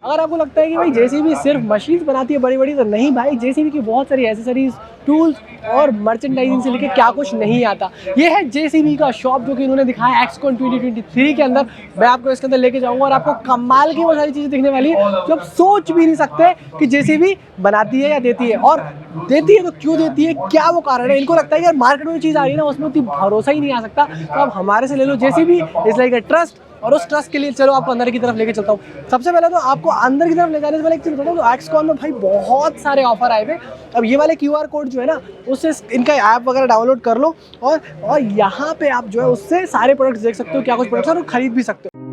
अगर आपको लगता है कि भाई जेसीबी सिर्फ मशीन बनाती है बड़ी बड़ी, तो नहीं भाई, जेसीबी की बहुत सारी एसेसरीज, टूल्स और मर्चेंडाइजिंग से लेके क्या कुछ नहीं आता। ये है जेसीबी का शॉप जो कि इन्होंने दिखाया एक्सकॉन 2023 के अंदर। मैं आपको इसके अंदर लेके जाऊंगा और आपको कमाल की वो सारी चीज़ें दिखने वाली है जो आप सोच भी नहीं सकते कि जेसीबी बनाती है या देती है, और देती है तो क्यों देती है, क्या वो कारण है। इनको लगता है कि यार मार्केट में जो चीज़ आ रही है ना उसमें उतनी भरोसा ही नहीं आ सकता, तो आप हमारे से ले लो। JCB is like a trust, और उस ट्रस्ट के लिए चलो आपको अंदर की तरफ लेके चलता हूँ। सबसे पहले तो आपको अंदर की तरफ ले जाने से पहले एक चीज़ बताता हूँ, तो एक्सकॉन में भाई बहुत सारे ऑफर आए थे। अब ये वाले QR कोड जो है ना, उससे इनका ऐप वगैरह डाउनलोड कर लो, और यहाँ पे आप जो है उससे सारे प्रोडक्ट्स देख सकते हो, क्या कुछ प्रोडक्ट्स और खरीद भी सकते हो।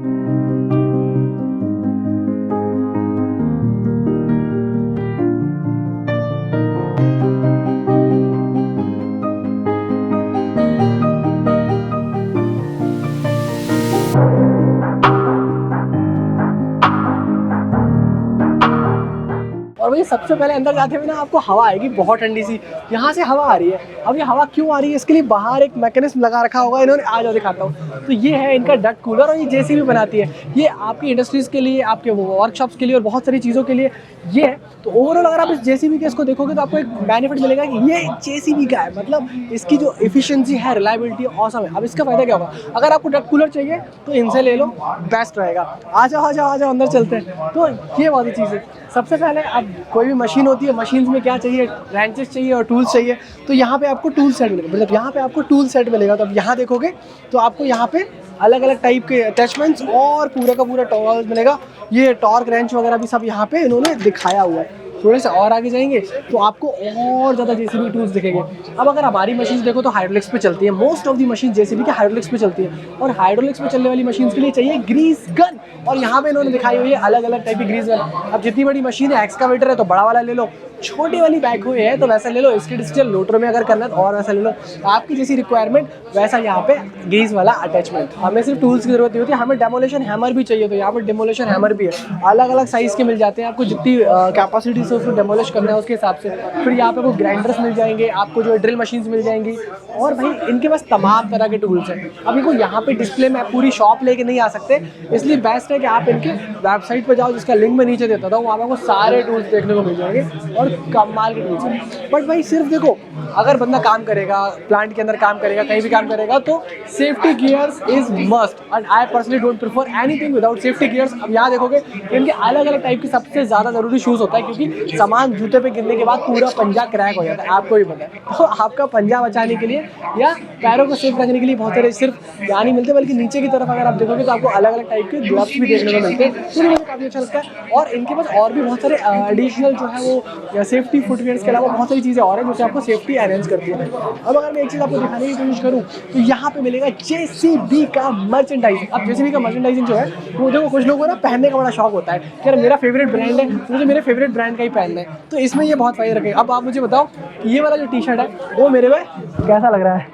और भाई सबसे पहले अंदर जाते हुए ना आपको हवा आएगी बहुत ठंडी सी, यहाँ से हवा आ रही है। अब ये हवा क्यों आ रही है, इसके लिए बाहर एक मैकेनिज्म लगा रखा होगा इन्होंने, आ जाओ दिखाता हूँ। तो ये है इनका डक्ट कूलर, और ये जेसीबी बनाती है। ये आपकी इंडस्ट्रीज़ के लिए, आपके वर्कशॉप्स के लिए और बहुत सारी चीज़ों के लिए ये है। तो ओवरऑल अगर आप इस जेसीबी के इसको देखोगे तो आपको एक बेनिफिट मिलेगा कि ये जेसीबी का है, मतलब इसकी जो एफिशिएंसी है, रिलायबिलिटी ऑसम है। अब इसका फायदा क्या होगा, अगर आपको डक्ट कूलर चाहिए तो इनसे ले लो, बेस्ट रहेगा। आ जाओ आ जाओ आ जाओ, अंदर चलते हैं। तो ये वाली चीज़ है। सबसे पहले अब कोई भी मशीन होती है, मशीन में क्या चाहिए, रेंचेस चाहिए और टूल्स चाहिए। तो यहाँ पे आपको टूल सेट मिलेगा, मतलब यहाँ पे आपको टूल सेट मिलेगा। तो अब यहाँ देखोगे तो आपको यहाँ पे अलग अलग टाइप के अटैचमेंट्स और पूरा का पूरा टॉर्क मिलेगा। ये टॉर्क रेंच वगैरह भी सब यहाँ पे इन्होंने दिखाया हुआ है। थोड़े से और आगे जाएंगे तो आपको और ज़्यादा जेसीबी टूल्स दिखेंगे। अब अगर हमारी मशीन देखो तो हाइड्रोलिक्स पे चलती है, most of the machine JCB के हाइड्रोलिक्स पे चलती है, और हाइड्रोलिक्स पे चलने वाली मशीन के लिए चाहिए ग्रीस गन, और यहाँ पे इन्होंने दिखाई हुई है अलग अलग टाइप की ग्रीस गन। अब जितनी बड़ी मशीन है, एक्सकावेटर है तो बड़ा वाला ले लो, छोटी वाली बैकहो है तो वैसा ले लो, इसके डिजिटल लोटर में अगर करना है तो और वैसा ले लो। आपकी जैसी रिक्वायरमेंट वैसा यहाँ पे ग्रीस वाला अटैचमेंट। हमें सिर्फ टूल्स की जरूरत नहीं होती, हमें डेमोलेशन हैमर भी चाहिए तो यहाँ पर डेमोलेशन हैमर भी है, अलग अलग साइज़ के मिल जाते हैं आपको, जितनी कैपेसिटी से उसको डेमोलिश करना है उसके हिसाब से। फिर यहाँ पे आपको ग्राइंडर्स मिल जाएंगे, आपको जो ड्रिल मशीन्स मिल जाएंगी, और भाई इनके पास तमाम तरह के टूल्स हैं। अब इनको यहाँ पे डिस्प्ले में पूरी शॉप लेके नहीं आ सकते, इसलिए बेस्ट है कि आप इनके वेबसाइट पर जाओ, जिसका लिंक मैं नीचे देता था, वहाँ पे आपको सारे टूल्स देखने को मिल जाएंगे और कमाल के टूल्स हैं। बट भाई सिर्फ देखो, अगर बंदा काम करेगा, प्लांट के अंदर काम करेगा, कहीं भी काम करेगा, तो safety gears is must, and I personally don't prefer anything without safety gears. अब यहाँ देखोगे इनके अलग अलग टाइप के सबसे ज़्यादा ज़रूरी शूज़ होता है, क्योंकि सामान जूते पे गिरने के बाद पूरा पंजा क्रैक हो जाता है, आपको भी पता है। तो आपका पंजा बचाने के लिए या पैरों को सेफ रखने के लिए बहुत सारे सिर्फ यहाँ नहीं मिलते, बल्कि नीचे की तरफ अगर आप देखोगे तो आपको अलग अलग टाइप के ग्लव्स भी देखने को मिलते हैं, तो मुझे काफ़ी अच्छा लगता है। और इनके पास और भी बहुत सारे एडिशनल जो है वो सेफ्टी फुटवेयर्स के अलावा बहुत सारी चीज़ें और हैं जो कि आपको सेफ्टी अरेंज करती है। अब अगर मैं एक चीज़ आपको दिखाने की कोशिश करूँ तो यहाँ पे मिलेगा जेसीबी का मर्चेंडाइजिंग। अब जेसीबी का मर्चेंडाइजिंग जो है वो देखो, कुछ लोगों को ना पहनने का बड़ा शौक होता है कि यार मेरा फेवरेट ब्रांड है तो मुझे मेरे फेवरेट ब्रांड का ही पहनना है, तो इसमें ये बहुत फायदा रखेगा। अब आप मुझे बताओ ये वाला जो टी शर्ट है वो मेरे में कैसा लग रहा है?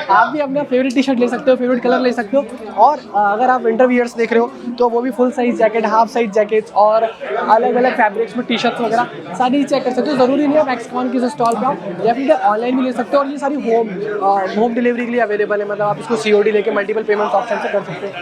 आप भी अपना फेवरेट टी शर्ट ले सकते हो, फेवरेट कलर ले सकते हो। और अगर आप विंटर वियर्स देख रहे हो तो वो भी full size jacket, half size jackets और अलग अलग फैब्रिक्स में टी शर्ट्स वगैरह सारी चेक कर सकते हो। ज़रूरी नहीं है आप एक्सकॉन की स्टॉल पे आओ, या फिर ऑनलाइन भी ले सकते हो, और ये सारी होम डिलीवरी के लिए अवेलेबल है, मतलब आप इसको COD लेके मल्टीपल पेमेंट ऑप्शन से कर सकते हो।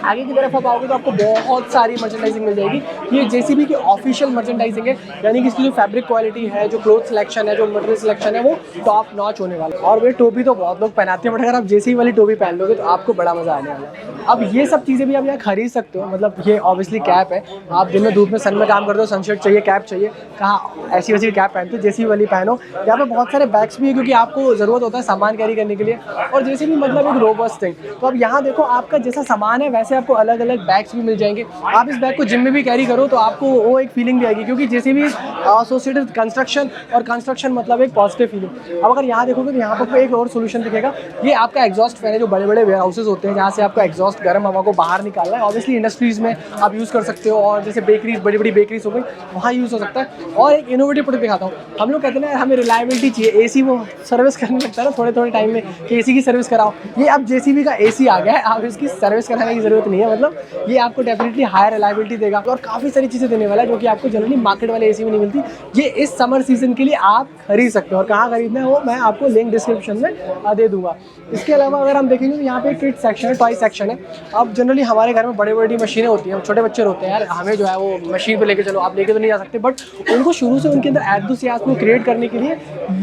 आगे की तरफ आप आओगे तो आपको बहुत सारी मर्चेंडाइजिंग मिल जाएगी। ये जेसीबी की ऑफिशियल मर्चेंडाइजिंग है, यानी कि इसकी जो फैब्रिक क्वालिटी है, जो क्लोथ सिलेक्शन है, जो मटेरियल सिलेक्शन है, वो टॉप नॉच होने वाला है। और वे टोपी तो बहुत लोग पहनाते हैं, बट अगर आप जेसीबी वाली टोपी पहन लोगे तो आपको बड़ा मजा आने वाला है। अब ये सब चीज़ें भी आप यहाँ खरीद सकते हो, मतलब ये ऑब्वियसली कैप है, आप दिन में धूप में सन में काम करते हो, सनशर्ट चाहिए, कैप चाहिए, कहाँ ऐसी वैसी कैप पहनते हो, जेसीबी वाली पहनो। यहाँ पे बहुत सारे बैग्स भी है क्योंकि आपको ज़रूरत होता है सामान कैरी करने के लिए, और जेसीबी मतलब एक रोबस्ट थिंग। तो अब यहाँ देखो, आपका जैसा सामान है वैसे आपको अलग अलग बैग्स भी मिल जाएंगे। आप इस बैग को जिम में भी कैरी करो तो आपको वो एक फीलिंग भी आएगी, क्योंकि जेसीबी एसोसिएटेड कंस्ट्रक्शन, और कंस्ट्रक्शन मतलब एक पॉजिटिव फीलिंग। अब अगर यहाँ देखोगे तो यहाँ पर एक और सोल्यूशन दिखेगा, ये आपका एग्जॉस्ट फैन है, जो बड़े बड़े वेयर हाउसेज होते हैं जहाँ से आपको एग्जॉस्ट गर्म हवा को बाहर निकालना है। ऑब्वियसली इंडस्ट्रीज़ में आप यूज़ कर सकते हो, और जैसे बेकरीज, बड़ी बड़ी बेकरीज हो गई, वहाँ यूज़ हो सकता है। और एक एक इनोवेटिव प्रोडक्ट दिखाता हूँ। हम लोग कहते हैं ना हमें रिलायबिलिटी चाहिए, एसी वो सर्विस करने लगता है ना थोड़े टाइम में कि एसी की सर्विस कराओ। ये अब जेसीबी का एसी आ गया है, आप इसकी सर्विस कराने की जरूरत नहीं है। मतलब ये आपको डेफिनेटली हाई रिलायबिलिटी देगा और काफ़ी सारी चीज़ें देने वाला है जो कि आपको जनरली मार्केट वाले एसी में नहीं मिलती। ये इस समर सीजन के लिए आप खरीद सकते हो और कहाँ खरीदना है वो मैं आपको लिंक डिस्क्रिप्शन में दे दूँगा। इसके अलावा अगर हम देखेंगे तो यहाँ पे किड सेक्शन है, टॉय सेक्शन है। अब जनरली हमारे घर में बड़ी मशीनें होती हैं, छोटे बच्चे होते हैं यार, हमें जो है वो मशीन पे लेके चलो, आप लेके तो नहीं जा सकते, बट उनको शुरू से उनके अंदर एंथुसियाज्म क्रिएट करने के लिए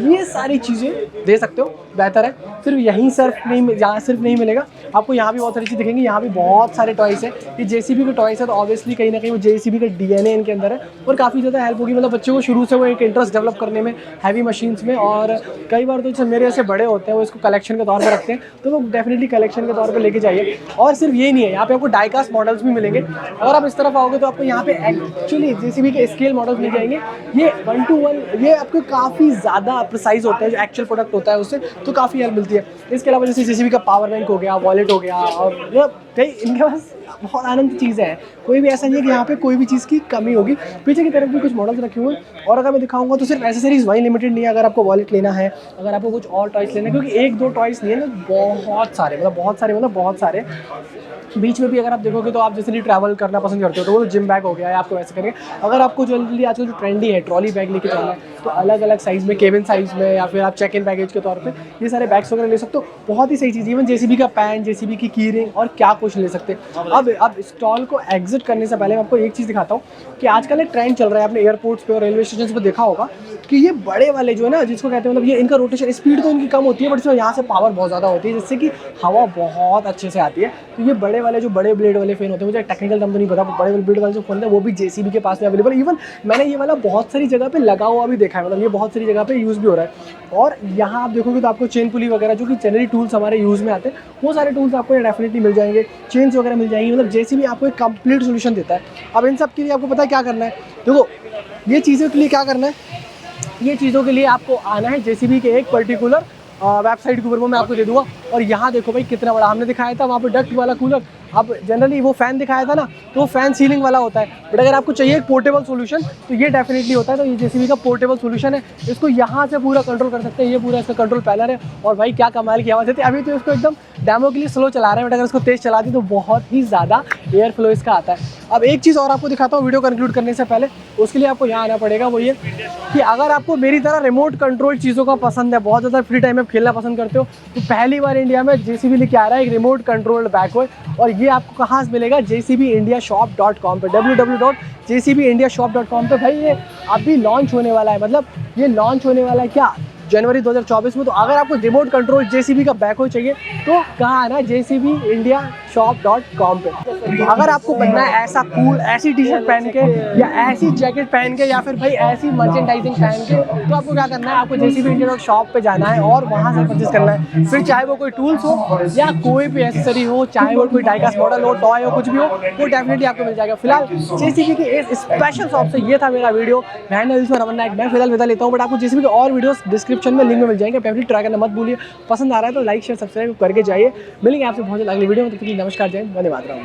ये सारी चीज़ें दे सकते हो, बेहतर है। सिर्फ यहीं सिर्फ नहीं मिलेगा आपको, यहाँ भी बहुत सारी चीज़ दिखेंगी। यहाँ भी बहुत सारे टॉयस है, ये जेसीबी के टॉयस है तो ऑब्वियसली कहीं ना कहीं वो जेसीबी का डीएनए इनके अंदर है और काफ़ी ज़्यादा हेल्प होगी। मतलब बच्चों को शुरू से वो एक इंटरेस्ट डेवलप करने में हैवी मशीन्स में, और कई बार तो मेरे ऐसे बड़े होते हैं वो इसको कलेक्शन के तौर पर रखते हैं, तो वो डेफिनेटली कलेक्शन के तौर पर लेके जाइए। और सिर्फ ये नहीं है, यहाँ पे आपको डाइकास्ट मॉडल्स भी मिलेंगे। अगर आप इस तरफ आओगे तो आपको यहाँ पे एक्चुअली जेसीबी के स्केल मॉडल्स मिल जाएंगे। ये 1:1 ये आपको काफ़ी ज़्यादा प्रिसाइज होता है, जो एक्चुअल प्रोडक्ट होता है उससे तो काफ़ी हेल्प मिलती है। इसके अलावा जैसे जेसीबी का पावर बैंक हो गया, वॉलेट हो गया, और कई इनके पास बहुत आनंद चीज़ें हैं। कोई भी ऐसा नहीं है कि यहाँ पे कोई भी चीज़ की कमी होगी। पीछे की तरफ भी कुछ मॉडल्स रखे हुए हैं और अगर मैं दिखाऊंगा तो सिर्फ एसेसरीज वहीं लिमिटेड नहीं है। अगर आपको वॉलेट लेना है, अगर आपको कुछ और टॉयस लेना है, क्योंकि एक दो टॉयस नहीं है ना, बहुत सारे बीच में भी अगर आप देखोगे तो आप जैसे ट्रैवल करना पसंद करते हो तो वो जिम बैग हो गया है, आपको वैसे करेंगे। अगर आपको जल्दी आजकल जो ट्रेंडी है ट्रॉली बैग लेके जाना है तो अलग अलग साइज़ में, केबिन साइज़ में, या फिर आप चेक इन बैगेज के तौर पे ये सारे बैग्स वगैरह ले सकते हो। बहुत ही सही चीज़, इवन जेसीबी का पैन, जेसीबी की की रिंग और क्या कुछ ले सकते हैं। अब स्टॉल को एग्जिट करने से पहले मैं आपको एक चीज़ दिखाता हूँ कि आजकल एक ट्रेंड चल रहा है, आपने एयरपोर्ट्स पे और रेलवे स्टेशन पर देखा होगा कि ये बड़े वाले जो है ना, जिसको कहते हैं मतलब ये इनका रोटेशन स्पीड तो इनकी कम होती है बट इसमें यहाँ से पावर बहुत ज़्यादा होती है, जिससे कि हवा बहुत अच्छे से आती है। तो ये बड़े वाले जो बड़े ब्लेड वाले फैन होते हैं, मुझे टेक्निकल टर्म तो नहीं पता, बड़े ब्लेड वाले जो फोन है वो भी जेसीबी के पास में अवेलेबल। इवन मैंने ये वाला बहुत सारी जगह पे लगा हुआ भी देखा है, मतलब ये बहुत सारी जगह पे यूज़ भी हो रहा है। और यहाँ आप देखोगे तो आपको चेन पुली वगैरह जो कि जनरली टूल्स हमारे यूज़ में आते हैं, वो सारे टूल्स आपको डेफिनेटली मिल जाएंगे, चेन्स वगैरह मिल जाएंगी। मतलब जेसीबी आपको एक कंप्लीट सोल्यूशन देता है। अब इन सब के लिए आपको पता है क्या करना है, देखो ये चीज़ों के लिए क्या करना है, ये चीज़ों के लिए आपको आना है जेसीबी के एक पर्टिकुलर वेबसाइट के ऊपर, वो मैं आपको दे दूँगा। और यहाँ देखो भाई कितना बड़ा हमने दिखाया था वहाँ पे डक्ट वाला कूलर। अब जनरली वो फ़ैन दिखाया था ना, तो वो फ़ैन सीलिंग वाला होता है, बट अगर आपको चाहिए एक पोर्टेबल सोल्यूशन तो ये डेफिनेटली होता है। तो ये जेसीबी का पोर्टेबल सोल्यूशन है, इसको यहाँ से पूरा कंट्रोल कर सकते हैं। ये पूरा इसका कंट्रोल पैनल है और भाई क्या कमाल की आवाज़ देती है। अभी तो इसको एकदम डेमो के लिए स्लो चला रहे हैं, बट अगर इसको तेज़ चला दी तो बहुत ही ज़्यादा एयर फ्लो इसका आता है। अब एक चीज़ और आपको दिखाता हूँ वीडियो कंक्लूड करने से पहले, उसके लिए आपको यहाँ आना पड़ेगा। वो ये कि अगर आपको मेरी तरह रिमोट कंट्रोल चीज़ों का पसंद है, बहुत ज़्यादा फ्री टाइम में खेलना पसंद करते हो, तो पहली बार इंडिया में जेसीबी लेके आ रहा है एक रिमोट कंट्रोल्ड बैकवर्ड। और ये आपको कहाँ से मिलेगा, jcbindiashop.com पे, www.jcbindiashop.com पे। भाई ये अभी लॉन्च होने वाला है, मतलब ये लॉन्च होने वाला है क्या, जनवरी 2024 में। तो अगर आपको रिमोट कंट्रोल जेसीबी का बैकवर्ड चाहिए तो कहाँ आना है, jcbindiashop.com पे। तो अगर आपको बनना है ऐसा कूल, ऐसी टी शर्ट पहन के या ऐसी जैकेट पहन के या फिर भाई ऐसी मर्चेंडाइजिंग पहन के, तो आपको क्या करना है, आपको jcbindia.shop पे जाना है और वहाँ से परचेज करना है। फिर चाहे वो कोई टूल्स हो या कोई भी एसेसरी हो, चाहे वो कोई डाइकास्ट मॉडल हो, टॉय हो, कुछ भी हो, वो डेफिनेटली आपको मिल जाएगा। फिलहाल जेसीबी की इस स्पेशल शॉप से ये था मेरा वीडियो। मैं फिलहाल विदा लेता हूँ, बट आपको जेसीबी के और वीडियोस डिस्क्रिप्शन में लिंक में मिल जाएंगे, डेफिनेटली ट्राई करना मत भूलिए। पसंद आ रहा है तो लाइक शेयर सब्सक्राइब करके जाइए। मिलेंगे आपसे बहुत जल्द अगली वीडियो में, तब तक के लिए नमस्कार, जय हिंद, वंदे मातरम।